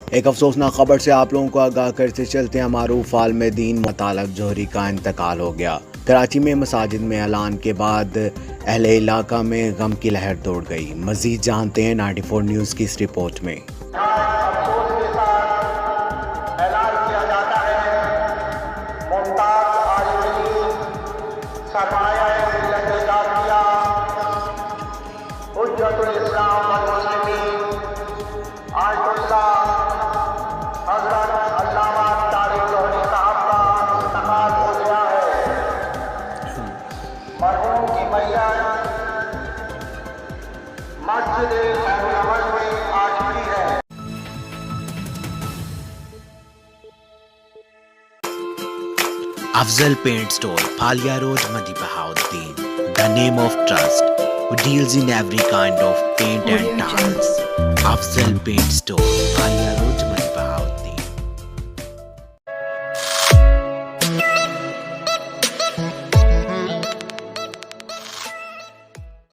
एक अफसोसनाक खबर से आप लोगों को आगाह करते चलते हैं। मारूफ आलिम दीन मुतालिक जोहरी का इंतकाल हो गया। कराची में मसाजिद में ऐलान के बाद अहले इलाका में गम की लहर दौड़ गई। मजीद जानते हैं 94 न्यूज़ की इस रिपोर्ट में। अफसोस के साथ ऐलान किया जाता है मुमताज आलिम दीन सरमाया मिल्लत जातिया हुज्जतुल इस्लाम वल मुस्लिमीन आयतुल्लाह हज़रत अल्लामा तारिक जोहरी साहब का इंतकाल हो गया है। मरहूम की मैयत मस्जिद खैरुल अमल में आ चुकी है। Afzal Paint Store, Phalia Road, Madi Bahauddin. The name of trust who deals in every kind of paint and tiles. Afzal Paint Store, Phalia Road,